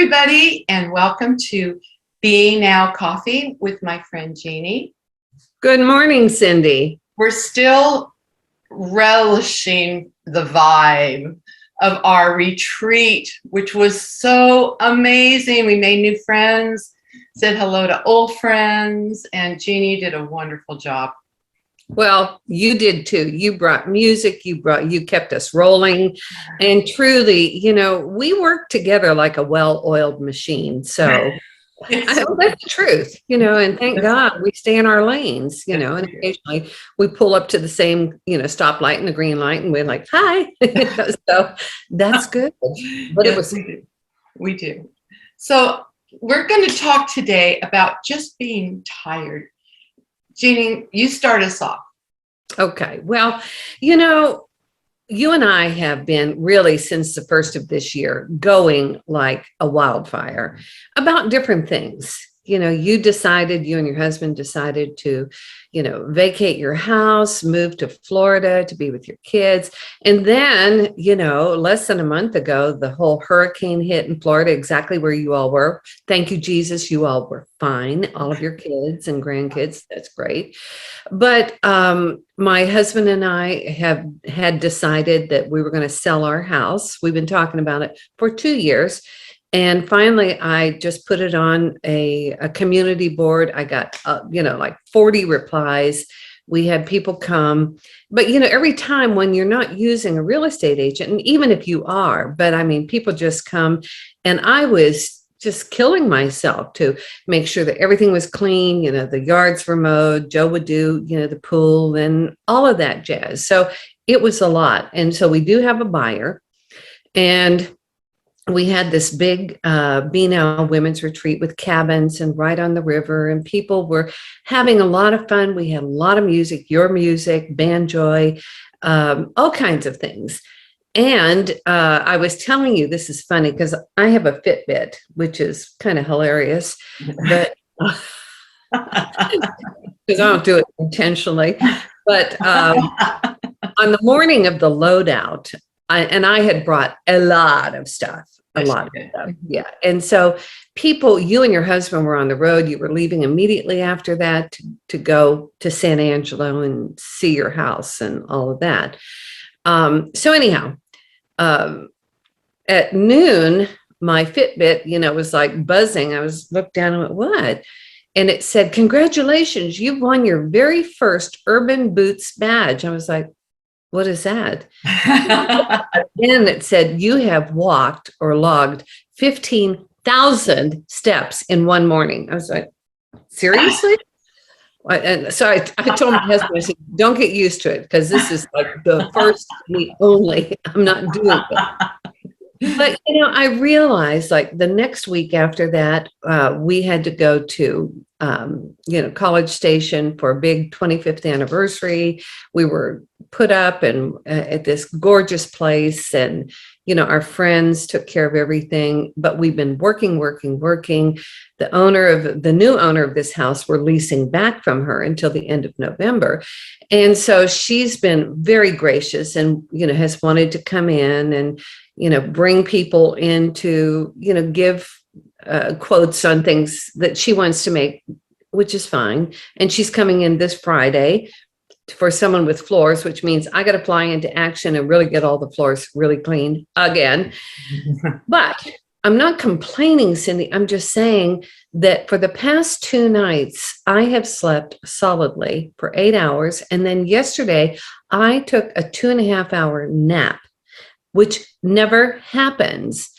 everybody, and welcome to Bnow Coffee with my friend Jeannie. Good morning, Cindy. We're still relishing the vibe of our retreat, which was so amazing. We made new friends, said hello to old friends, and Jeannie did a wonderful job. Well, you did too. You brought music, you kept us rolling. And truly, we work together like a well-oiled machine. So that's the truth, and thank God we stay in our lanes, and occasionally we pull up to the same, stoplight and the green light and we're like, hi. So that's good. But yes, we do. So we're going to talk today about just being tired. Jeannie, you start us off. Okay. Well, you and I have been really since the first of this year going like a wildfire about different things. You and your husband decided to, vacate your house, move to Florida to be with your kids. And then, less than a month ago, the whole hurricane hit in Florida, exactly where you all were. Thank you, Jesus. You all were fine. All of your kids and grandkids. That's great. But my husband and I had decided that we were going to sell our house. We've been talking about it for 2 years. And finally, I just put it on a community board. I got, like 40 replies. We had people come. But, every time when you're not using a real estate agent, and even if you are, but I mean, people just come. And I was just killing myself to make sure that everything was clean. The yards were mowed. Joe would do, the pool and all of that jazz. So it was a lot. And so we do have a buyer. And we had this big Bnow women's retreat with cabins and right on the river, and people were having a lot of fun. We had a lot of music, your music, banjo, all kinds of things. And I was telling you, this is funny because I have a Fitbit, which is kind of hilarious, but because I don't do it intentionally. But on the morning of the loadout, I had brought a lot of stuff. Yeah. And so you and your husband were on the road. You were leaving immediately after that to go to San Angelo and see your house and all of that. So anyhow, at noon, my Fitbit, was like buzzing. I looked down and went, what? And it said, congratulations, you've won your very first Urban Boots badge. I was like, what is that? Then it said, you have walked or logged 15,000 steps in one morning. I was like, seriously? And so I told my husband, I said, don't get used to it because this is like the first and the only. I'm not doing it. But, I realized like the next week after that, we had to go to, College Station for a big 25th anniversary. We were put up and at this gorgeous place, and, our friends took care of everything, but we've been working. The new owner of this house, we're leasing back from her until the end of November. And so she's been very gracious and, has wanted to come in and, bring people in to, give quotes on things that she wants to make, which is fine. And she's coming in this Friday for someone with floors, which means I got to fly into action and really get all the floors really cleaned again. But I'm not complaining, Cindy. I'm just saying that for the past 2 nights, I have slept solidly for 8 hours. And then yesterday, I took a 2.5-hour nap, which never happens.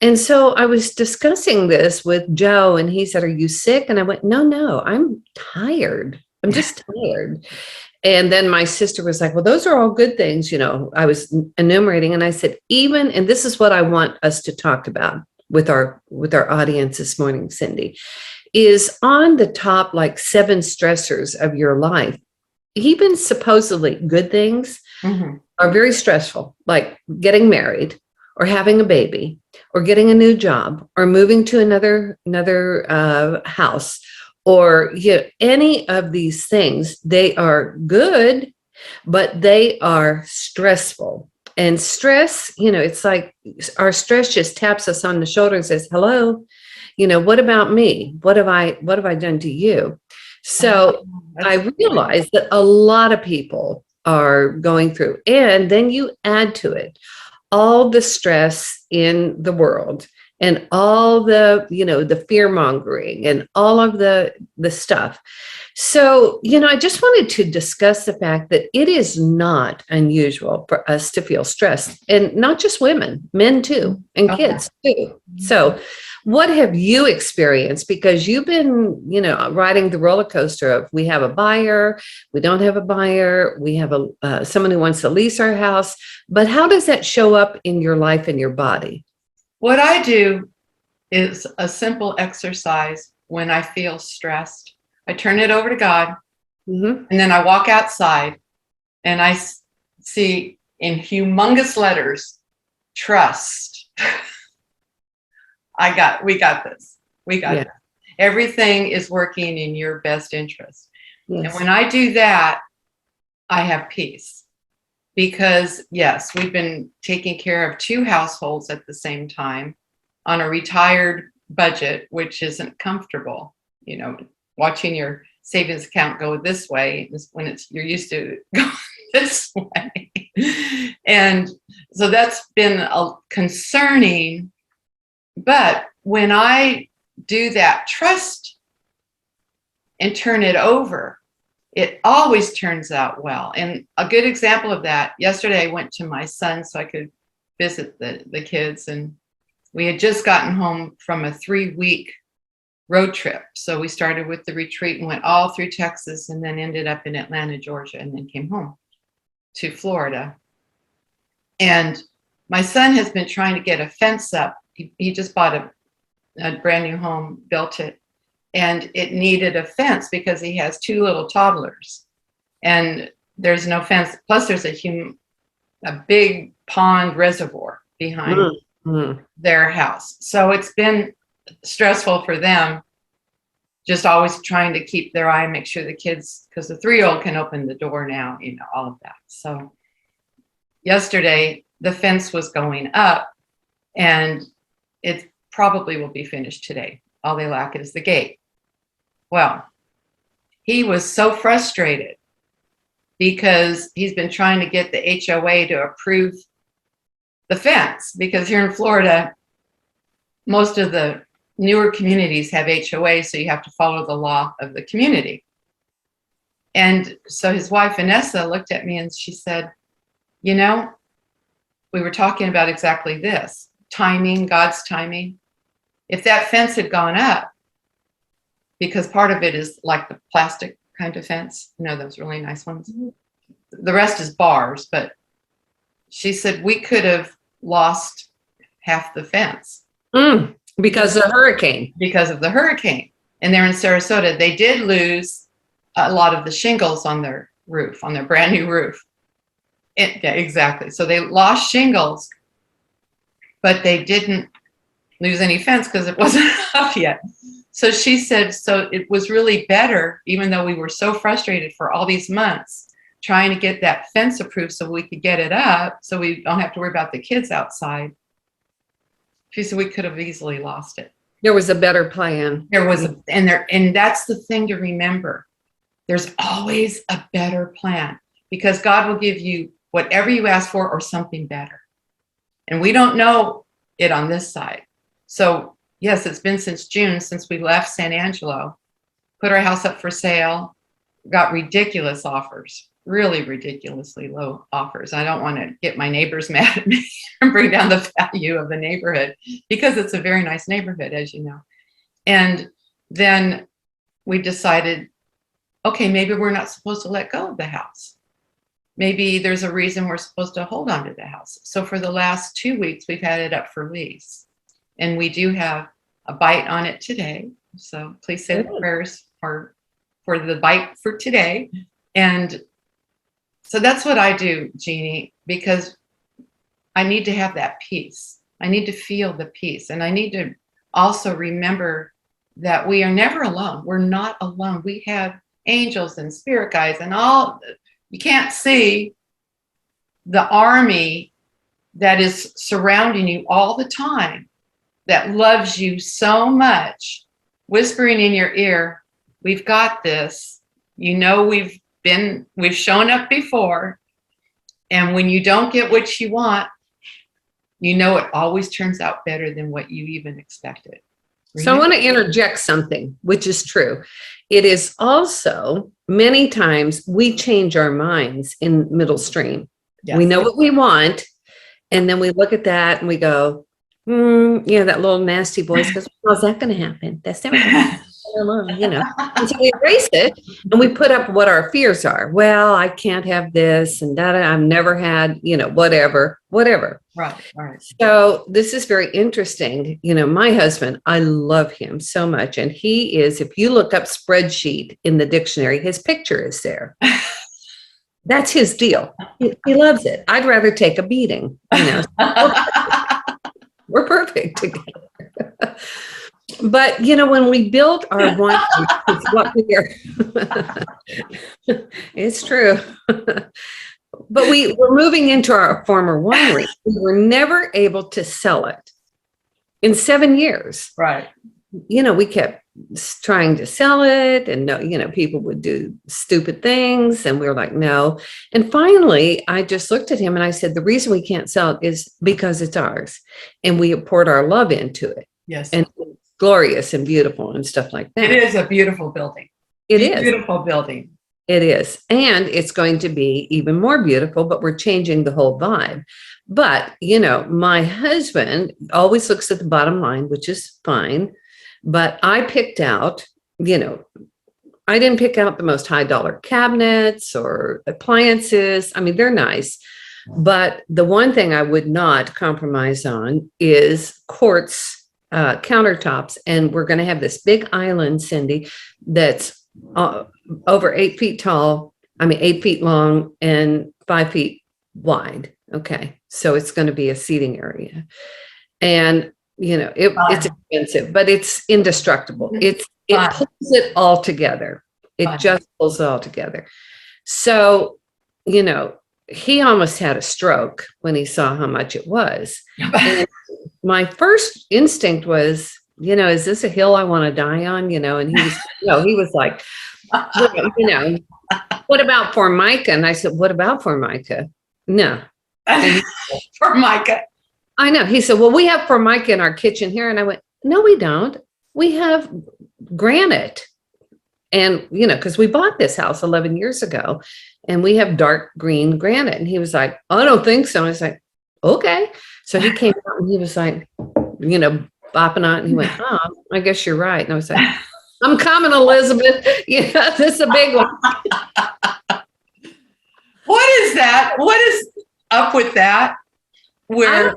And so I was discussing this with Joe, and he said, are you sick? And I went, no, I'm tired. I'm just tired. And then my sister was like, well, those are all good things. I was enumerating, and I said, and this is what I want us to talk about with our audience this morning, Cindy, is on the top, like 7 stressors of your life. Even supposedly good things are very stressful, like getting married or having a baby or getting a new job or moving to another house, or any of these things. They are good, but they are stressful. And stress, it's like our stress just taps us on the shoulder and says, hello, what about me? What have I done to you? So That's I realize that a lot of people are going through, and then you add to it all the stress in the world and all the fear mongering and all of the stuff. So, I just wanted to discuss the fact that it is not unusual for us to feel stressed, and not just women, men too, and okay. kids too. So, what have you experienced? Because you've been, riding the roller coaster of we have a buyer, we don't have a buyer, we have someone who wants to lease our house. But how does that show up in your life and your body? What I do is a simple exercise when I feel stressed. I turn it over to God, Mm-hmm. and then I walk outside and I see in humongous letters, trust. We got this. We got Yeah. this. Everything is working in your best interest. And Yes. when I do that, I have peace. Because yes, we've been taking care of 2 households at the same time on a retired budget, which isn't comfortable. Watching your savings account go this way is when you're used to going this way. And so that's been concerning. But when I do that trust and turn it over, it always turns out well. And a good example of that, yesterday I went to my son so I could visit the kids, and we had just gotten home from a 3-week road trip. So we started with the retreat and went all through Texas, and then ended up in Atlanta, Georgia, and then came home to Florida. And my son has been trying to get a fence up. He just bought a brand new home, built it, and it needed a fence because he has 2 little toddlers, and there's no fence. Plus there's a big pond reservoir behind Mm-hmm. their house. So it's been stressful for them, just always trying to keep their eye, make sure the kids, because the 3-year-old can open the door now, all of that. So yesterday the fence was going up, and it probably will be finished today. All they lack is the gate. Well, he was so frustrated because he's been trying to get the HOA to approve the fence, because here in Florida, most of the newer communities have HOA, so you have to follow the law of the community. And so his wife, Vanessa, looked at me and she said, we were talking about exactly this, timing, God's timing. If that fence had gone up, because part of it is like the plastic kind of fence, those really nice ones. The rest is bars, but she said we could have lost half the fence. Because of the hurricane. Because of the hurricane. And they're in Sarasota. They did lose a lot of the shingles on their roof, on their brand new roof. Yeah, exactly. So they lost shingles, but they didn't lose any fence because it wasn't up yet. So she said, so it was really better, even though we were so frustrated for all these months trying to get that fence approved so we could get it up so we don't have to worry about the kids outside. She said we could have easily lost it. There was a better plan. There was, and that's the thing to remember. There's always a better plan, because God will give you whatever you ask for or something better. And we don't know it on this side. So yes, it's been since June since we left San Angelo, put our house up for sale, got ridiculous offers, really ridiculously low offers. I don't want to get my neighbors mad at me and bring down the value of the neighborhood, because it's a very nice neighborhood, as you know. And then we decided, okay, maybe we're not supposed to let go of the house. Maybe there's a reason we're supposed to hold on to the house. So for the last 2 weeks, we've had it up for lease. And we do have a bite on it today. So please say the prayers for the bite for today. And so that's what I do, Jeannie, because I need to have that peace. I need to feel the peace. And I need to also remember that we are never alone. We're not alone. We have angels and spirit guides and all. You can't see the army that is surrounding you all the time, that loves you so much, whispering in your ear, we've got this. You know, we've shown up before. And when you don't get what you want, you know, it always turns out better than what you even expected. So I want to interject something, which is true. It is also many times we change our minds in middle stream. Yes. We know what we want. And then we look at that and we go, yeah, that little nasty voice goes, how's that going to happen? That's never going to happen. You know, and so we erase it and we put up what our fears are. Well, I can't have this and that. I've never had, you know, whatever. Right. So this is very interesting. You know, my husband, I love him so much. And he is, if you look up spreadsheet in the dictionary, his picture is there. That's his deal. He loves it. I'd rather take a beating, you know. We're perfect together. But, you know, when we built our one, it's what we are. It's true. But we were moving into our former winery. We were never able to sell it in 7 years. Right. You know, we kept trying to sell it and no, you know, people would do stupid things and we were like, no. And finally, I just looked at him and I said, the reason we can't sell it is because it's ours. And we have poured our love into it. Yes. And it's glorious and beautiful and stuff like that. It is a beautiful building. It is. Beautiful building. It is. And it's going to be even more beautiful, but we're changing the whole vibe. But, you know, my husband always looks at the bottom line, which is fine. But I picked out, you know, I didn't pick out the most high dollar cabinets or appliances. I mean, they're nice. But the one thing I would not compromise on is quartz countertops. And we're going to have this big island, Cindy, that's over 8 feet tall. I mean, 8 feet long and 5 feet wide. Okay. So it's going to be a seating area. And you know, it's expensive, but it's indestructible. It pulls it all together. It just pulls it all together. So, you know, he almost had a stroke when he saw how much it was. And my first instinct was, you know, is this a hill I want to die on? You know, and he was, he was like, you know, what about Formica? And I said, what about Formica? No. Formica. I know. He said, well, we have Formica in our kitchen here. And I went, no, we don't. We have granite. And, you know, because we bought this house 11 years ago and we have dark green granite. And he was like, I don't think so. I was like, okay. So he came out and he was like, you know, bopping on it. And he went, oh, I guess you're right. And I was like, I'm coming, Elizabeth. Yeah, this is a big one. What is that? What is up with that? Where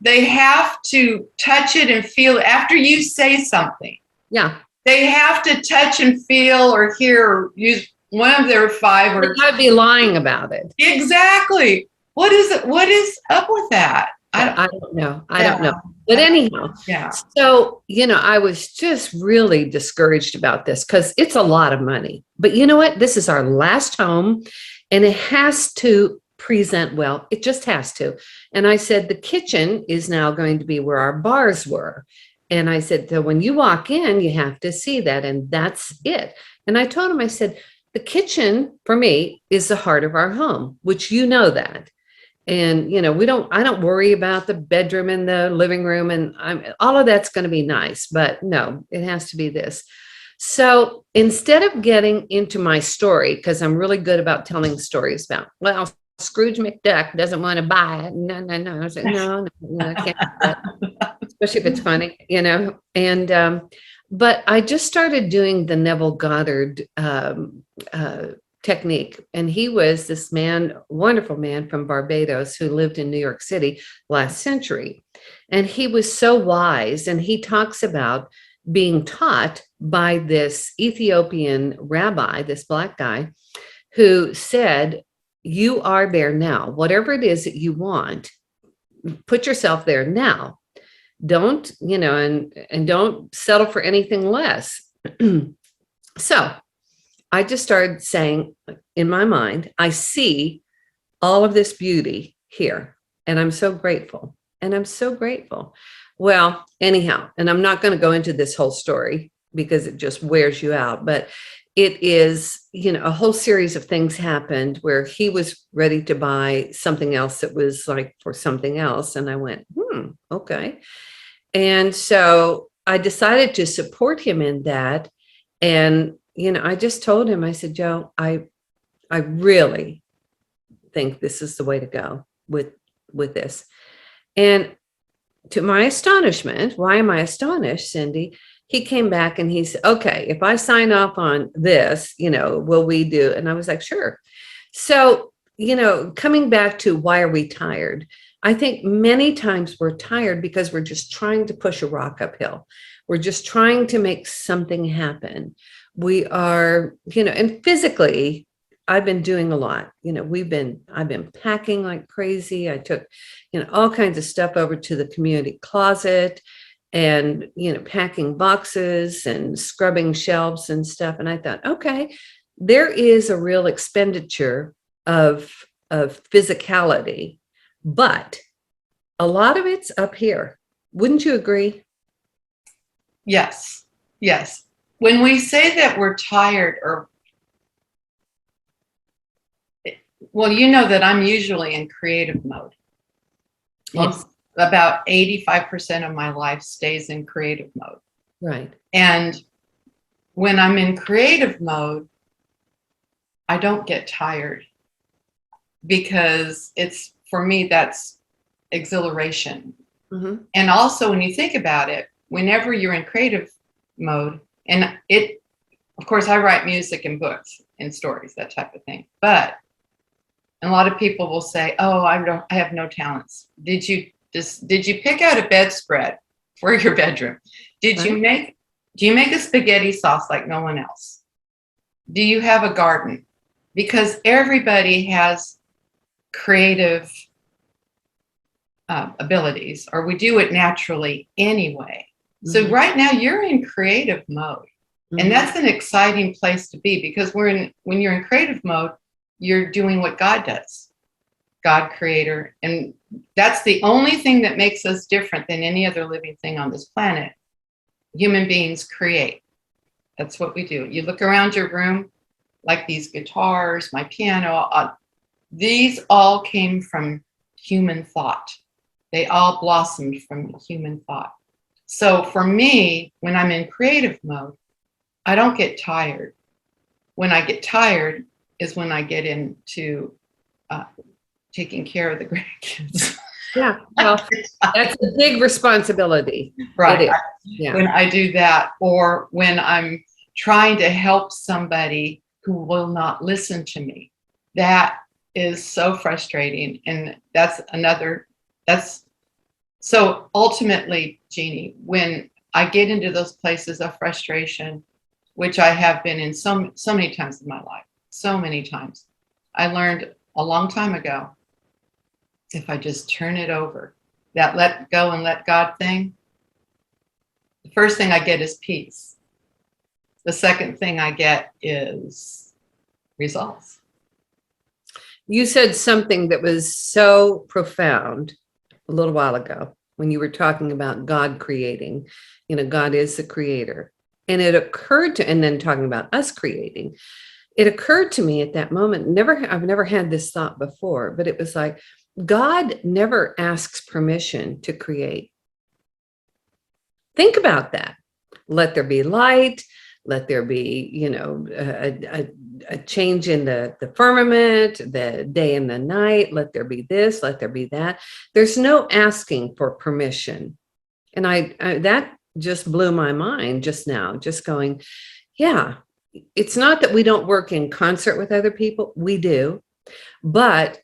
they have to touch it and feel it after you say something. Yeah. They have to touch and feel or hear or use one of their 5 or. They gotta be lying about it. Exactly. What is it? What is up with that? I don't know. I don't know. But anyhow, yeah. So, you know, I was just really discouraged about this because it's a lot of money. But you know what? This is our last home and it has to present well. It just has to. And I said, the kitchen is now going to be where our bars were. And I said, so when you walk in, you have to see that. And that's it. And I told him, I said, the kitchen for me is the heart of our home, which you know that. And, you know, I don't worry about the bedroom and the living room and all of that's going to be nice, but no, it has to be this. So instead of getting into my story, because I'm really good about telling stories about, well, Scrooge McDuck doesn't want to buy it. No. I was like, no, I can't do that. Especially if it's funny, you know. And but I just started doing the Neville Goddard technique. And he was this man, wonderful man from Barbados who lived in New York City last century. And he was so wise. And he talks about being taught by this Ethiopian rabbi, this Black guy, who said, you are there now. Whatever it is that you want, put yourself there now. Don't, you know, and don't settle for anything less. So I just started saying in my mind, I see all of this beauty here. And I'm so grateful. And I'm so grateful. Well, anyhow, and I'm not going to go into this whole story because it just wears you out, but it is, a whole series of things happened where he was ready to buy something else that was like for something else. And I went, okay. And so I decided to support him in that. And, I just told him, I said, Joe, I really think this is the way to go with this. And to my astonishment, why am I astonished, Cindy? He came back and he said, okay, if I sign off on this, will we do? And I was like, sure. So, coming back to why are we tired? I think many times we're tired because we're just trying to push a rock uphill. We're just trying to make something happen. We are, and physically, I've been doing a lot. I've been packing like crazy. I took, all kinds of stuff over to the community closet and, packing boxes and scrubbing shelves and stuff. And I thought, okay, there is a real expenditure of physicality, but a lot of it's up here. Wouldn't you agree? Yes. Yes. When we say that we're tired well, that I'm usually in creative mode. Yes. About 85% of my life stays in creative mode. Right. And when I'm in creative mode, I don't get tired because for me, that's exhilaration. Mm-hmm. And also when you think about it, whenever you're in creative mode, and of course, I write music and books and stories, that type of thing. But a lot of people will say, "Oh, I have no talents." Did you pick out a bedspread for your bedroom? Do you make a spaghetti sauce like no one else? Do you have a garden? Because everybody has creative abilities, or we do it naturally anyway. Mm-hmm. So right now you're in creative mode. Mm-hmm. And that's an exciting place to be, because when you're in creative mode, you're doing what God does, God creator. And that's the only thing that makes us different than any other living thing on this planet. Human beings create. That's what we do. You look around your room, like these guitars, my piano, these all came from human thought. They all blossomed from human thought. So for me, when I'm in creative mode, I don't get tired. When I get tired is when I get into taking care of the grandkids. Yeah, well, that's a big responsibility. Right. Yeah. When I do that, or when I'm trying to help somebody who will not listen to me, that is so frustrating. And so ultimately, Jeannie, when I get into those places of frustration, which I have been in so many times in my life, so many times, I learned a long time ago, if I just turn it over, that let go and let God thing, the first thing I get is peace. The second thing I get is results. You said something that was so profound a little while ago when you were talking about God creating. God is the creator. And it occurred to, and then talking about us creating, it occurred to me at that moment, I've never had this thought before, but it was like, God never asks permission to create. Think about that. Let there be light. Let there be, a change in the firmament, the day and the night. Let there be this, let there be that. There's no asking for permission. And I that just blew my mind just now, just going, yeah, it's not that we don't work in concert with other people. We do. But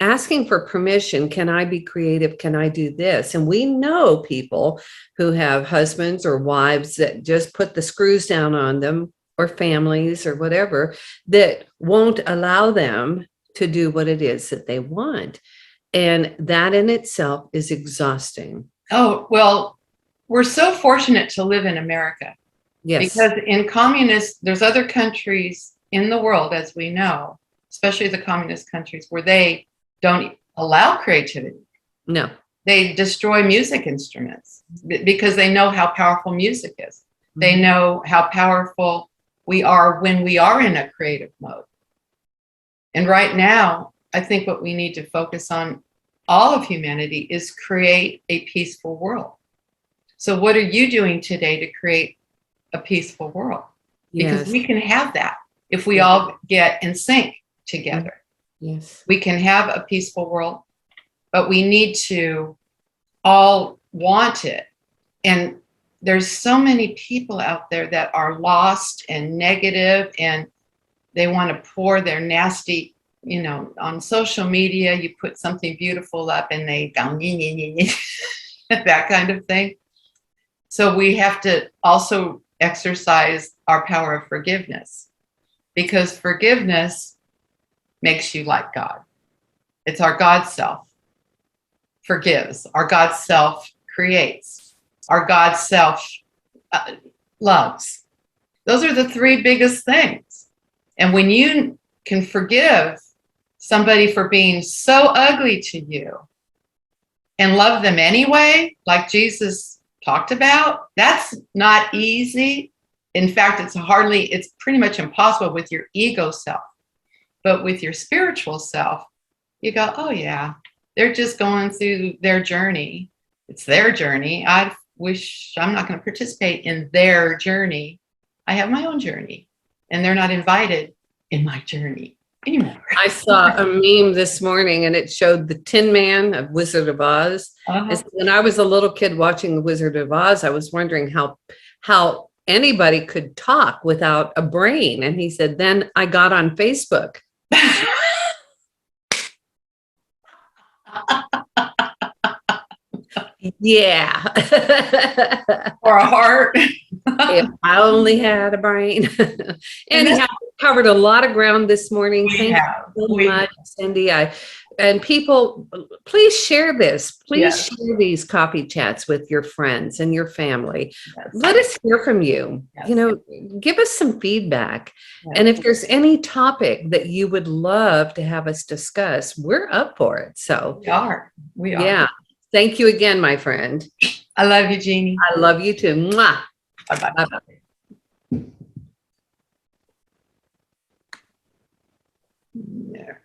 asking for permission, can I be creative? Can I do this? And we know people who have husbands or wives that just put the screws down on them, or families or whatever, that won't allow them to do what it is that they want. And that in itself is exhausting. Oh, well, we're so fortunate to live in America. Yes. Because in there's other countries in the world, as we know, especially the communist countries, where they don't allow creativity. No. They destroy music instruments because they know how powerful music is. They know how powerful we are when we are in a creative mode. And right now, I think what we need to focus on, all of humanity, is create a peaceful world. So what are you doing today to create a peaceful world? Because Yes. we can have that if we all get in sync together. Yes. We can have a peaceful world, but we need to all want it. And there's so many people out there that are lost and negative, and they want to pour their nasty, on social media. You put something beautiful up and they go, that kind of thing. So we have to also exercise our power of forgiveness, because forgiveness makes you like God. It's our God self forgives, our God self creates, our God self loves. Those are the three biggest things. And when you can forgive somebody for being so ugly to you and love them anyway, like Jesus talked about, that's not easy. In fact, it's pretty much impossible with your ego self. But with your spiritual self, you go, oh yeah, they're just going through their journey. It's their journey. I wish I'm not going to participate in their journey. I have my own journey, and they're not invited in my journey anymore. I saw a meme this morning, and it showed the Tin Man of Wizard of Oz. When I was a little kid watching the Wizard of Oz, I was wondering how anybody could talk without a brain. And he said, then I got on Facebook. Yeah. Or a heart. If I only had a brain. Anyhow, covered a lot of ground this morning. Thank you so much, Cindy. And people, please share this. Please share these coffee chats with your friends and your family. Let us hear from you. Give us some feedback. And if there's any topic that you would love to have us discuss, we're up for it. So we are. Yeah. Thank you again, my friend. I love you, Jeannie. I love you too. Mwah. Bye-bye. Bye-bye. There.